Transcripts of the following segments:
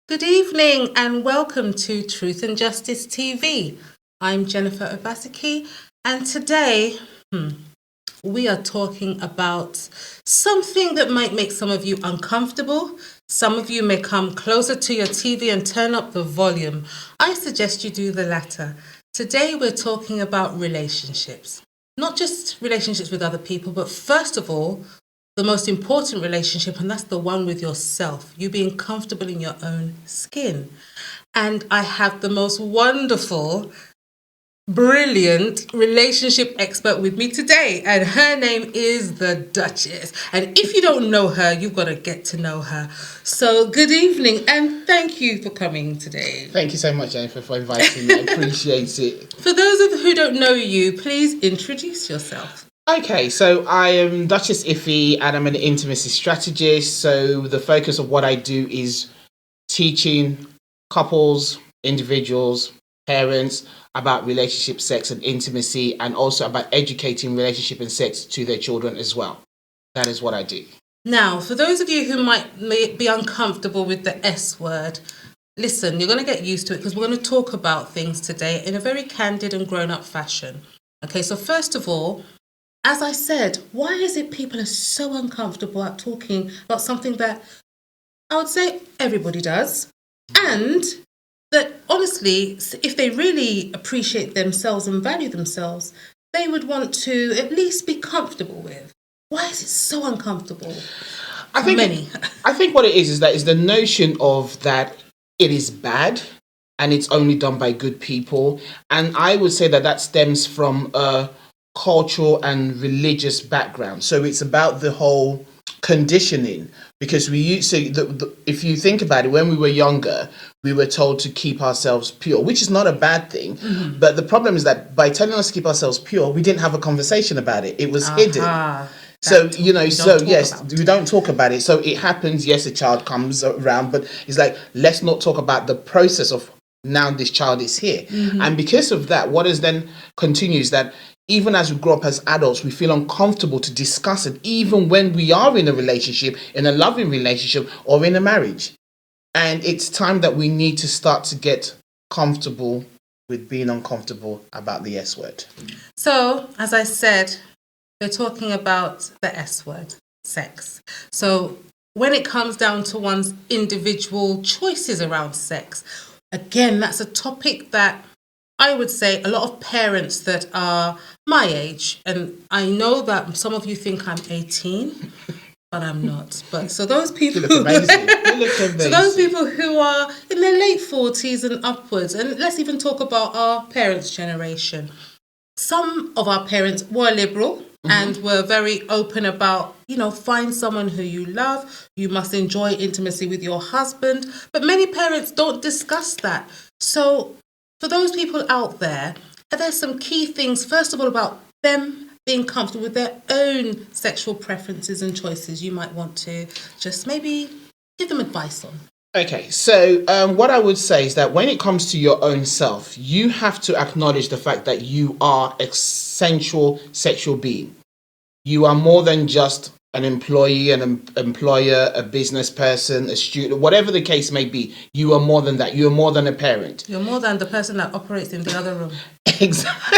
Good evening and welcome to Truth and Justice TV. I'm Jennifer Obaseki, and today we are talking about something that might make some of you uncomfortable. Some of you may come closer to your TV and turn up the volume. I suggest you do the latter. Today we're talking about relationships. Not just relationships with other people, but first of all, the most important relationship, and that's the one with yourself, you being comfortable in your own skin. And I have the most wonderful, brilliant relationship expert with me today, and her name is the Duchess. And if you don't know her, you've got to get to know her. So good evening, and thank you for coming today. Thank you so much, Jennifer, for inviting me. I appreciate it. For those of who don't know you, please introduce yourself. Okay, so I am Duchess Iffy and I'm an intimacy strategist. So the focus of what I do is teaching couples, individuals, parents about relationship, sex and intimacy, and also about educating relationship and sex to their children as well. That is what I do. Now, for those of you who may be uncomfortable with the S word, listen, you're going to get used to it because we're going to talk about things today in a very candid and grown-up fashion. Okay, so first of all, as I said, why is it people are so uncomfortable at talking about something that I would say everybody does? And that honestly, if they really appreciate themselves and value themselves, they would want to at least be comfortable with. Why is it so uncomfortable? I think what it is that is the notion of that it is bad and it's only done by good people. And I would say that stems from a cultural and religious background. So it's about the whole conditioning, because we used to, if you think about it, when we were younger, we were told to keep ourselves pure, which is not a bad thing. Mm-hmm. But the problem is that by telling us to keep ourselves pure, we didn't have a conversation about it. It was hidden. So, yes, we don't talk about it. So it happens, yes, a child comes around, but it's like, let's not talk about the process of now this child is here. Mm-hmm. And because of that, what is then continues that even as we grow up as adults, we feel uncomfortable to discuss it, even when we are in a relationship, in a loving relationship, or in a marriage. And it's time that we need to start to get comfortable with being uncomfortable about the S word. So, as I said, we're talking about the S word, sex. So, when it comes down to one's individual choices around sex, again, that's a topic that I would say a lot of parents that are my age, and I know that some of you think I'm 18, but I'm not. But so those people, so those people who are in their late 40s and upwards, and let's even talk about our parents' generation. Some of our parents were liberal and were very open about, find someone who you love. You must enjoy intimacy with your husband. But many parents don't discuss that. So for those people out there, are there some key things, first of all, about them being comfortable with their own sexual preferences and choices you might want to just maybe give them advice on? Okay, so what I would say is that when it comes to your own self, you have to acknowledge the fact that you are a sensual sexual being. You are more than just an employee, an employer, a business person, a student, whatever the case may be. You are more than that. You are more than a parent. You're more than the person that operates in the other room. Exactly.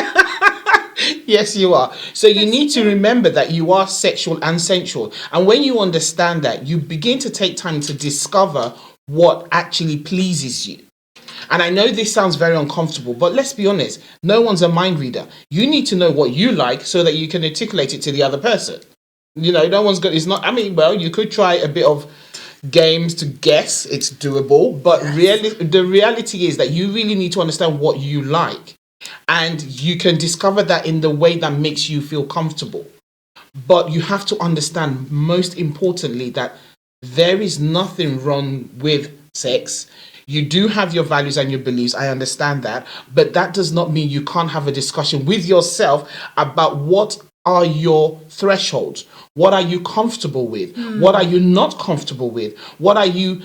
Yes, you are. So you need to remember that you are sexual and sensual. And when you understand that, you begin to take time to discover what actually pleases you. And I know this sounds very uncomfortable, but let's be honest, no one's a mind reader. You need to know what you like so that you can articulate it to the other person. No one's got, you could try a bit of games to guess, it's doable, but the reality is that you really need to understand what you like. And you can discover that in the way that makes you feel comfortable. But you have to understand, most importantly, that there is nothing wrong with sex. You do have your values and your beliefs, I understand that, but that does not mean you can't have a discussion with yourself about what are your thresholds, what are you comfortable with, what are you not comfortable with, what are you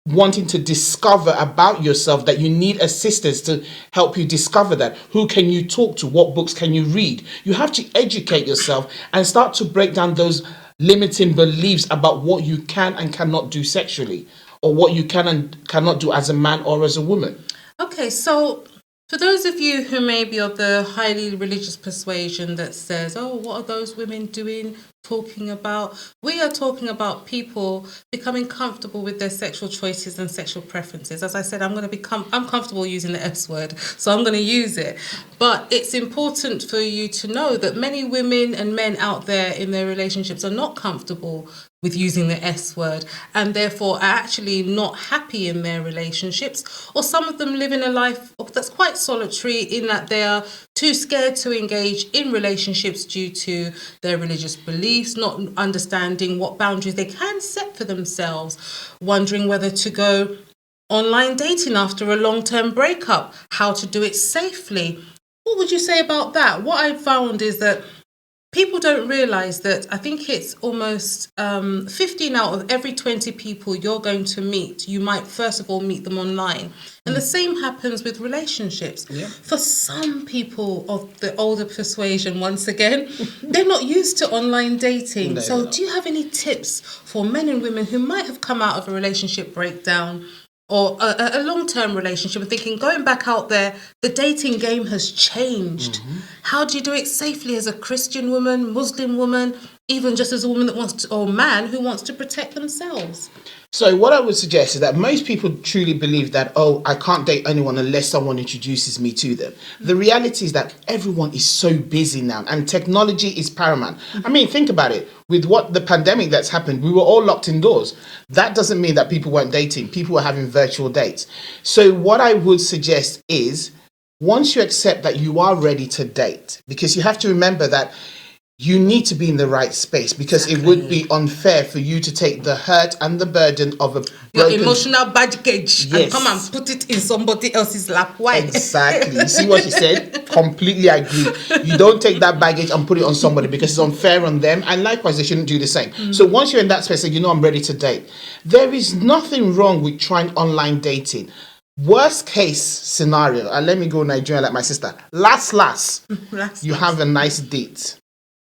wanting to discover about yourself that you need assistance to help you discover that. Who can you talk to? What books can you read? You have to educate yourself and start to break down those limiting beliefs about what you can and cannot do sexually. or what you can and cannot do as a man or as a woman. Okay, so for those of you who may be of the highly religious persuasion that says, oh, what are those women doing, talking about? We are talking about people becoming comfortable with their sexual choices and sexual preferences. As I said, I'm comfortable using the S word, so I'm going to use it. But it's important for you to know that many women and men out there in their relationships are not comfortable with using the S word, and therefore are actually not happy in their relationships, or some of them living a life that's quite solitary in that they are too scared to engage in relationships due to their religious beliefs, not understanding what boundaries they can set for themselves, wondering whether to go online dating after a long-term breakup, how to do it safely. What would you say about that? What I found is that people don't realize that I think it's almost 15 out of every 20 people you're going to meet, you might first of all meet them online. And the same happens with relationships. Yeah. For some people of the older persuasion, once again, they're not used to online dating. No, so do you have any tips for men and women who might have come out of a relationship breakdown or a long-term relationship and thinking, going back out there, the dating game has changed. How do you do it safely as a Christian woman, Muslim woman, even just as a woman that wants to, or man who wants to protect themselves? So what I would suggest is that most people truly believe that, oh, I can't date anyone unless someone introduces me to them. The reality is that everyone is so busy now and technology is paramount. I mean, think about it. With what the pandemic that's happened, we were all locked indoors. That doesn't mean that people weren't dating. People were having virtual dates. So what I would suggest is, once you accept that you are ready to date, because you have to remember that you need to be in the right space, because it would be unfair for you to take the hurt and the burden of your emotional baggage and Yes. come and put it in somebody else's lap. Why? Exactly. You see what she said? Completely agree. You don't take that baggage and put it on somebody, because it's unfair on them, and likewise they shouldn't do the same. So once you're in that space and you know I'm ready to date, there is nothing wrong with trying online dating. Worst case scenario, and let me go Nigerian like my sister, last you have a nice date,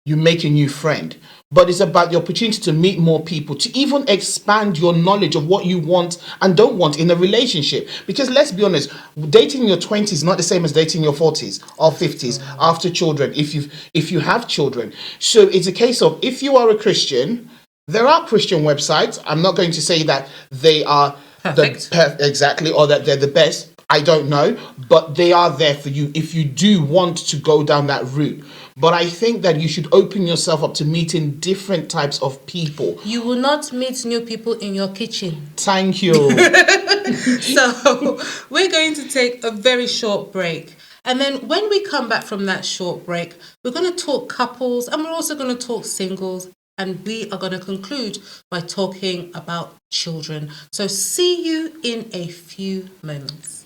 you make a new friend, but it's about the opportunity to meet more people, to even expand your knowledge of what you want and don't want in a relationship. Because let's be honest, dating in your 20s is not the same as dating in your 40s or 50s after children, if you have children. So it's a case of, if you are a Christian, there are Christian websites. I'm not going to say that they are Perfect. Exactly, or that they're the best. I don't know, but they are there for you if you do want to go down that route. But I think that you should open yourself up to meeting different types of people. You will not meet new people in your kitchen. Thank you. So we're going to take a very short break. And then when we come back from that short break, we're going to talk couples, and we're also going to talk singles. And we are going to conclude by talking about children. So see you in a few moments.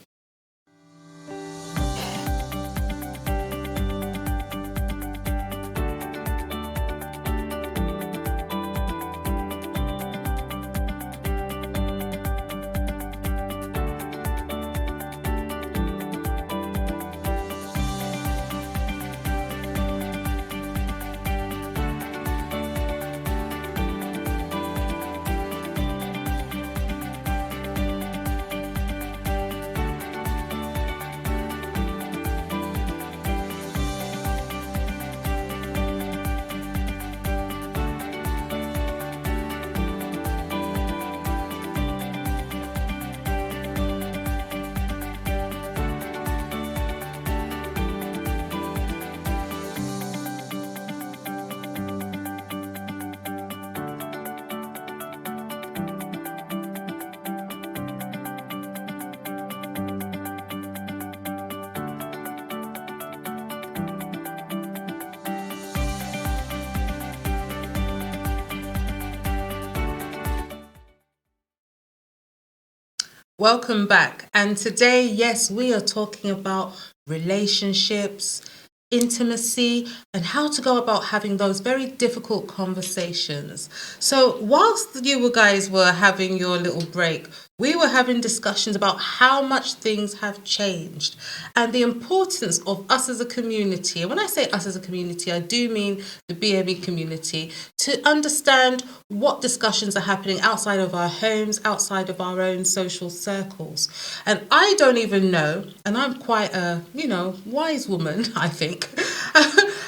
Welcome back. And today, yes, we are talking about relationships, intimacy, and how to go about having those very difficult conversations. So whilst you guys were having your little break, we were having discussions about how much things have changed and the importance of us as a community. And when I say us as a community, I do mean the BME community, to understand what discussions are happening outside of our homes, outside of our own social circles. And I don't even know, and I'm quite a, wise woman, I think,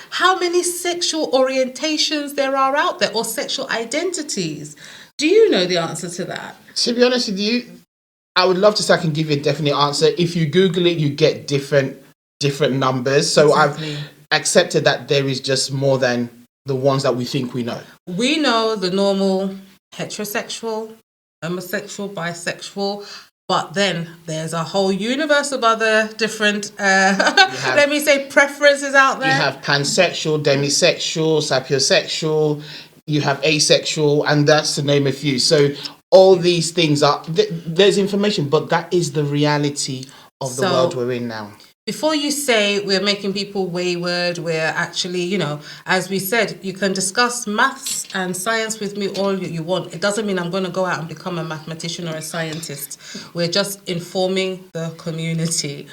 how many sexual orientations there are out there or sexual identities. Do you know the answer to that? To be honest with you, I would love to say I can give you a definite answer. If you Google it, you get different numbers. So exactly. I've accepted that there is just more than the ones that we think we know. We know the normal heterosexual, homosexual, bisexual, but then there's a whole universe of other different, let me say, preferences out there. You have pansexual, demisexual, sapiosexual, you have asexual, and that's to name a few. So all these things are, there's information, but that is the reality of the world we're in now. Before you say we're making people wayward, we're actually, as we said, you can discuss maths and science with me all you want. It doesn't mean I'm going to go out and become a mathematician or a scientist. We're just informing the community.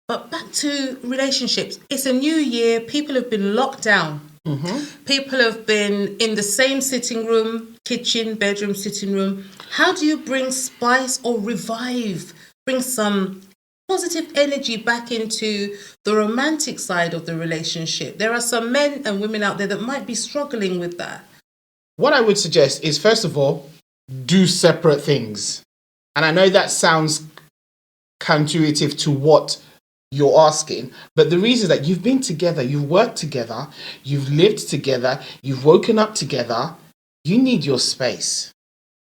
But back to relationships. It's a new year. People have been locked down. Mm-hmm. People have been in the same sitting room, kitchen, bedroom, sitting room. How do you bring spice or bring some positive energy back into the romantic side of the relationship? There are some men and women out there that might be struggling with that. What I would suggest is, first of all, do separate things. And I know that sounds counterintuitive to what you're asking, but the reason is that you've been together, you've worked together, you've lived together, you've woken up together. You need your space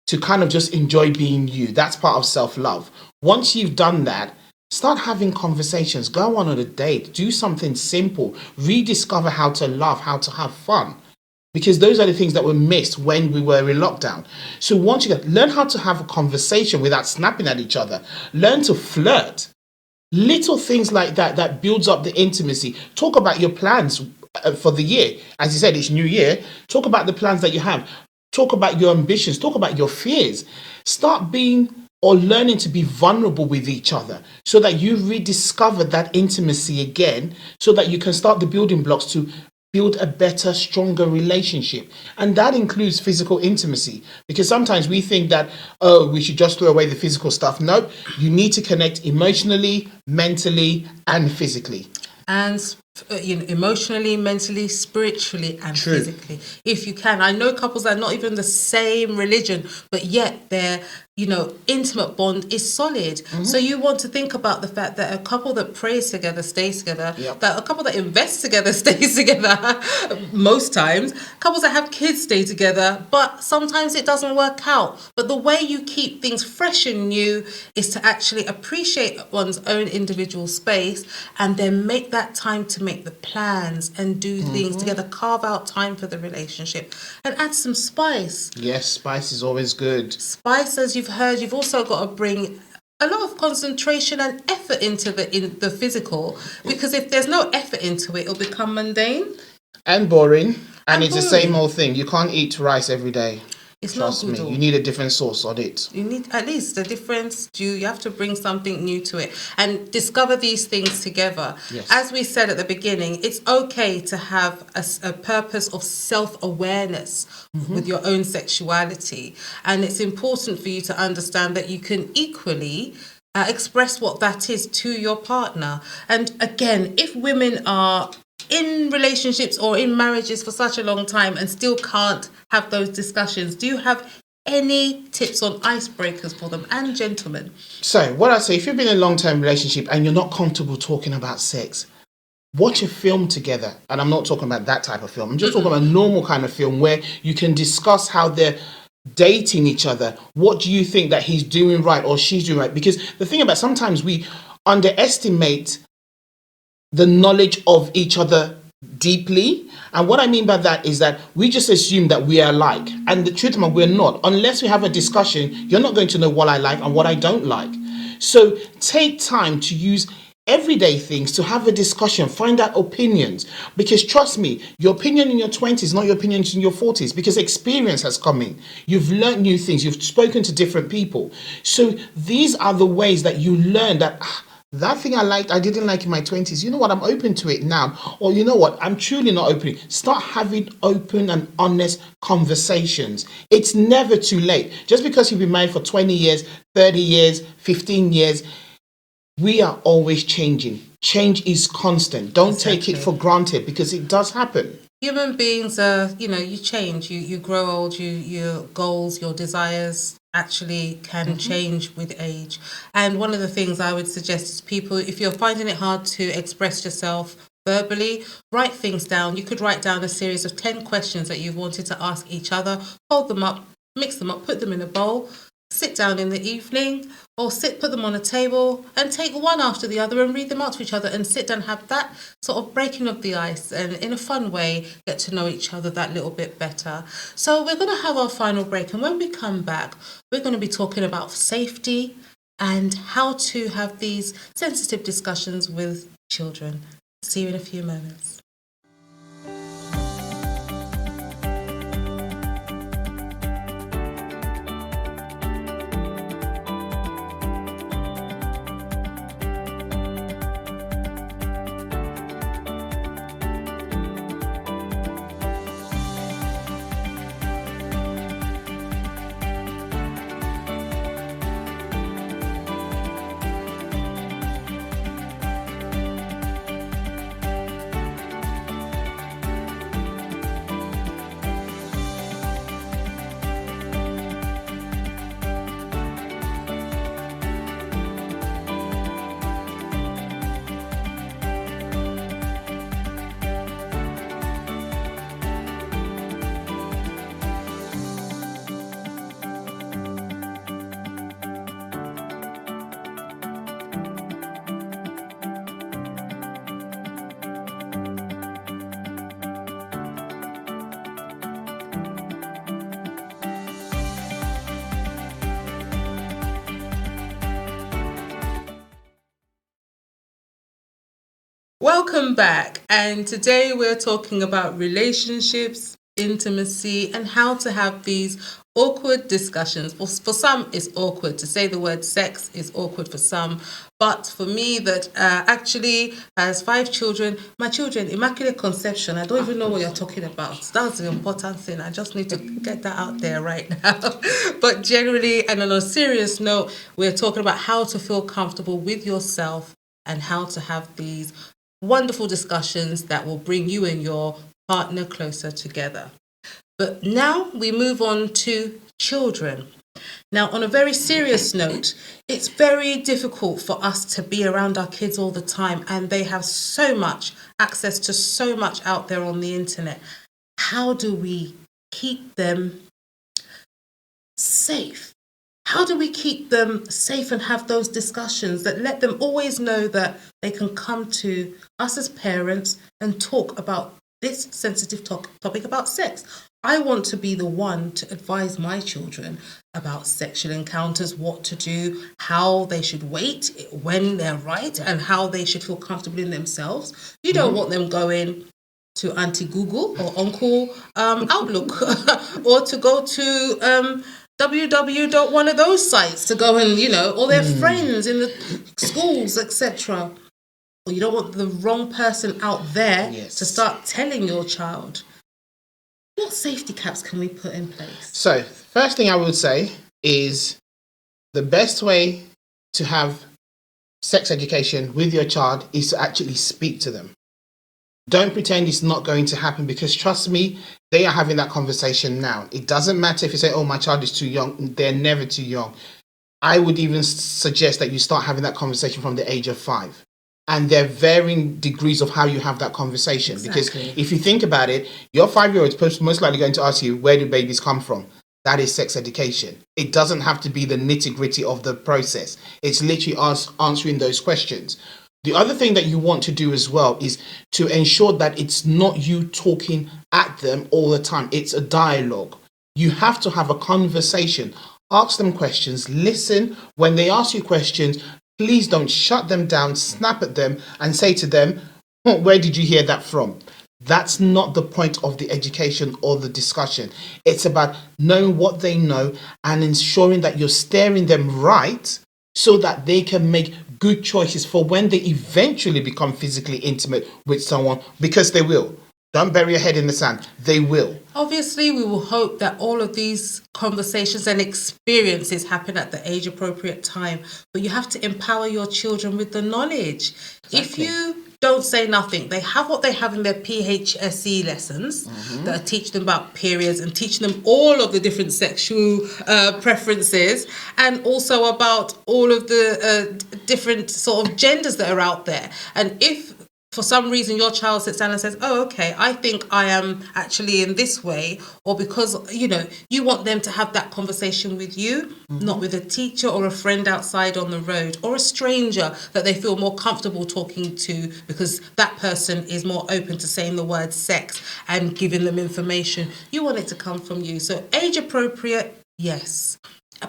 to kind of just enjoy being you. That's part of self-love. Once you've done that, start having conversations, go on a date, do something simple, rediscover how to love, how to have fun. Because those are the things that were missed when we were in lockdown. So once you learn how to have a conversation without snapping at each other, learn to flirt. Little things like that builds up the intimacy. Talk about your plans for the year. As you said, it's New Year. Talk about the plans that you have. Talk about your ambitions. Talk about your fears. Start being or learning to be vulnerable with each other so that you rediscover that intimacy again, so that you can start the building blocks to build a better, stronger relationship. And that includes physical intimacy, because sometimes we think that, we should just throw away the physical stuff. No, you need to connect emotionally, mentally, and physically. And emotionally, mentally, spiritually, and physically, if you can. I know couples that are not even the same religion, but yet their intimate bond is solid. Mm-hmm. So you want to think about the fact that a couple that prays together stays together, yep. That a couple that invests together stays together most times. Couples that have kids stay together, but sometimes it doesn't work out. But the way you keep things fresh and new is to actually appreciate one's own individual space and then make that time to make the plans and do things together, carve out time for the relationship and add some spice. Yes, spice is always good. Spice, as you've heard, you've also got to bring a lot of concentration and effort into the physical, because if there's no effort into it, it'll become mundane and boring, and it's the same old thing. You can't eat rice every day. It's Trust not good. me, you need a different sauce on it. You need at least a different stew. You have to bring something new to it and discover these things together. Yes. As we said at the beginning, it's okay to have a purpose of self-awareness with your own sexuality. And it's important for you to understand that you can equally express what that is to your partner. And again, if women are in relationships or in marriages for such a long time and still can't have those discussions, do you have any tips on icebreakers for them? And gentlemen? So what I say, if you've been in a long-term relationship and you're not comfortable talking about sex, watch a film together. And I'm not talking about that type of film. I'm just talking about a normal kind of film where you can discuss how they're dating each other. What do you think that he's doing right or she's doing right? Because the thing about, sometimes we underestimate the knowledge of each other deeply. And what I mean by that is that we just assume that we are alike. And the truth is, we're not. Unless we have a discussion, you're not going to know what I like and what I don't like. So take time to use everyday things, to have a discussion, find out opinions. Because trust me, your opinion in your 20s, not your opinions in your 40s, because experience has come in. You've learned new things, you've spoken to different people. So these are the ways that you learn that that thing I didn't like in my 20s. You know what? I'm open to it now. Or you know what? I'm truly not open. Start having open and honest conversations. It's never too late. Just because you've been married for 20 years, 30 years, 15 years, we are always changing. Change is constant. Don't take it for granted, because it does happen. Human beings are, you change, you grow old, your goals, your desires actually can change with age. And one of the things I would suggest is people, if you're finding it hard to express yourself verbally, write things down. You could write down a series of 10 questions that you've wanted to ask each other, hold them up, mix them up, put them in a bowl, sit down in the evening, or put them on a table and take one after the other and read them out to each other, and sit down, have that sort of breaking of the ice, and in a fun way get to know each other that little bit better. So we're going to have our final break, and when we come back, we're going to be talking about safety and how to have these sensitive discussions with children. See you in a few moments. Welcome back, and today we're talking about relationships, intimacy, and how to have these awkward discussions. For some, it's awkward. To say the word sex is awkward for some, but for me that actually has 5 children, my children, Immaculate Conception, I don't even know what you're talking about. That's the important thing. I just need to get that out there right now. But generally, and on a serious note, we're talking about how to feel comfortable with yourself and how to have these wonderful discussions that will bring you and your partner closer together. But now we move on to children. Now, on a very serious note, it's very difficult for us to be around our kids all the time, and they have so much access to so much out there on the internet. How do we keep them safe? How do we keep them safe and have those discussions that let them always know that they can come to us as parents and talk about this sensitive topic about sex? I want to be the one to advise my children about sexual encounters, what to do, how they should wait when they're right, and how they should feel comfortable in themselves. You don't want them going to Auntie Google or Uncle Outlook or to go to one of those sites to go and, all their friends in the schools, etc. Or you don't want the wrong person out there to start telling your child. What safety caps can we put in place? So, first thing I would say is the best way to have sex education with your child is to actually speak to them. Don't pretend it's not going to happen, because trust me, they are having that conversation now. It doesn't matter if you say, oh, my child is too young. They're never too young. I would even suggest that you start having that conversation from the age of 5. And there are varying degrees of how you have that conversation. Exactly. Because if you think about it, your 5-year-old is most likely going to ask you, where do babies come from? That is sex education. It doesn't have to be the nitty-gritty of the process. It's literally us answering those questions. The other thing that you want to do as well is to ensure that it's not you talking at them all the time. It's a dialogue. You have to have a conversation. Ask them questions. Listen. When they ask you questions, please don't shut them down, snap at them, and say to them, where did you hear that from? That's not the point of the education or the discussion. It's about knowing what they know and ensuring that you're steering them right so that they can make good choices for when they eventually become physically intimate with someone, because they will. Don't bury your head in the sand. They will. Obviously, we will hope that all of these conversations and experiences happen at the age appropriate time, but you have to empower your children with the knowledge. Exactly. If you don't say nothing, they have what they have in their PHSE lessons that are teaching them about periods and teaching them all of the different sexual preferences, and also about all of the different sort of genders that are out there. And if for some reason your child sits down and says, oh, okay, I think I am actually in this way, or because, you want them to have that conversation with you, not with a teacher or a friend outside on the road or a stranger that they feel more comfortable talking to because that person is more open to saying the word sex and giving them information. You want it to come from you. So age appropriate, yes.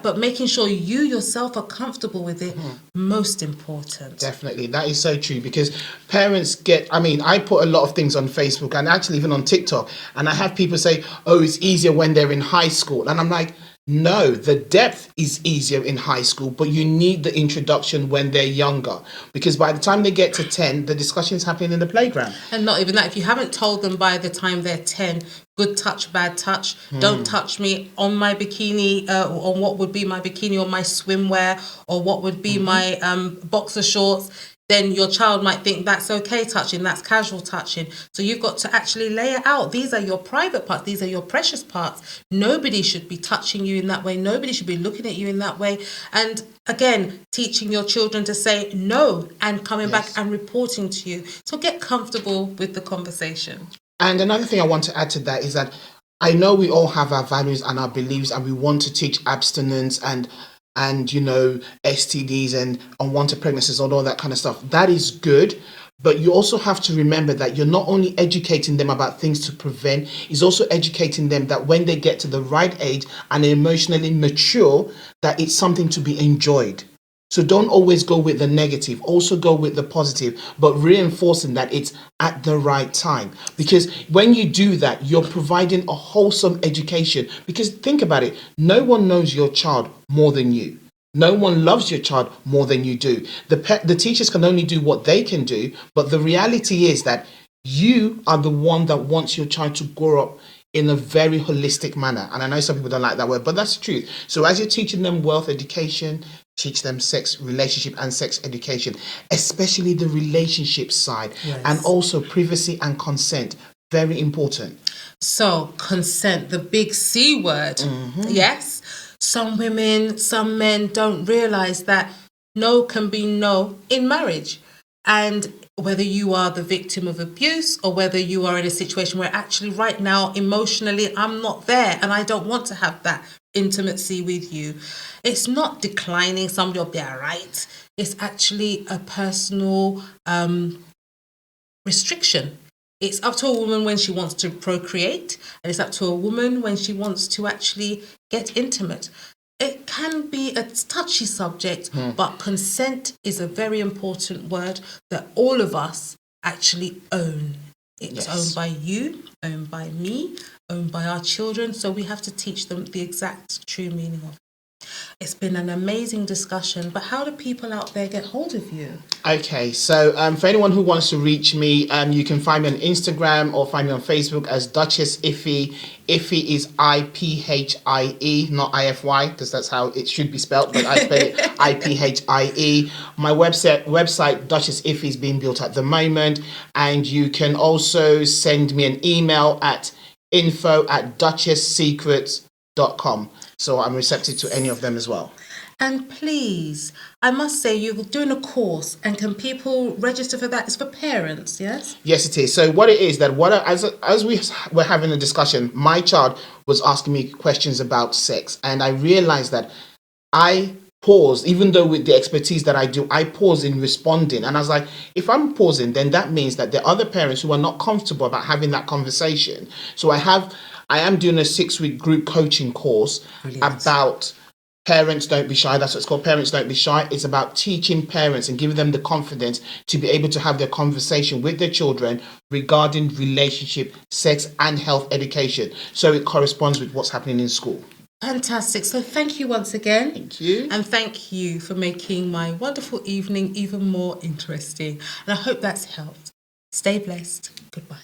But making sure you yourself are comfortable with it, most important. Definitely. That is so true, because parents I put a lot of things on Facebook and actually even on TikTok, and I have people say, oh, it's easier when they're in high school. And I'm like, no, the depth is easier in high school, but you need the introduction when they're younger, because by the time they get to 10, the discussion's happening in the playground. And not even that, if you haven't told them by the time they're 10, good touch, bad touch, don't touch me on my bikini, on what would be my bikini or my swimwear, or what would be my boxer shorts, then your child might think that's okay touching, that's casual touching. So you've got to actually lay it out. These are your private parts. These are your precious parts. Nobody should be touching you in that way. Nobody should be looking at you in that way. And again, teaching your children to say no and coming back and reporting to you. So get comfortable with the conversation. And another thing I want to add to that is that I know we all have our values and our beliefs, and we want to teach abstinence and STDs and unwanted pregnancies and all that kind of stuff. That is good. But you also have to remember that you're not only educating them about things to prevent, it's also educating them that when they get to the right age and are emotionally mature, that it's something to be enjoyed. So don't always go with the negative, also go with the positive, but reinforcing that it's at the right time. Because when you do that, you're providing a wholesome education. Because think about it, no one knows your child more than you. No one loves your child more than you do. The teachers can only do what they can do, but the reality is that you are the one that wants your child to grow up in a very holistic manner. And I know some people don't like that word, but that's the truth. So as you're teaching them wealth education, teach them sex, relationship and sex education, especially the relationship side, and also privacy and consent. Very important. So consent, the big C word. Yes. Some women, some men don't realize that no can be no in marriage. And whether you are the victim of abuse or whether you are in a situation where actually right now emotionally I'm not there and I don't want to have that intimacy with you, it's not declining somebody up there, right? It's actually a personal restriction. It's up to a woman when she wants to procreate, and it's up to a woman when she wants to actually get intimate. It can be a touchy subject, but consent is a very important word that all of us actually own. It's owned by you, owned by me, owned by our children. So we have to teach them the exact true meaning of it. It's been an amazing discussion, but how do people out there get hold of you? Okay, so for anyone who wants to reach me, you can find me on Instagram or find me on Facebook as Duchess Iffy. Iffy is I-P-H-I-E, not I-F-Y, because that's how it should be spelled, but I spell it I-P-H-I-E. My website Duchess Iffy, is being built at the moment, and you can also send me an email at info@duchesssecrets.com. So I'm receptive to any of them as well. And please, I must say, you're doing a course, and can people register for that? It's for parents, yes? Yes, it is. So what it is that as we were having a discussion, my child was asking me questions about sex, and I realized that I paused, even though with the expertise that I do, I pause in responding. And I was like, if I'm pausing, then that means that there are other parents who are not comfortable about having that conversation. So I am doing a 6-week group coaching course about Parents Don't Be Shy. That's what it's called. Parents Don't Be Shy. It's about teaching parents and giving them the confidence to be able to have their conversation with their children regarding relationship, sex, and health education. So it corresponds with what's happening in school. Fantastic. So thank you once again. Thank you. And thank you for making my wonderful evening even more interesting. And I hope that's helped. Stay blessed. Goodbye.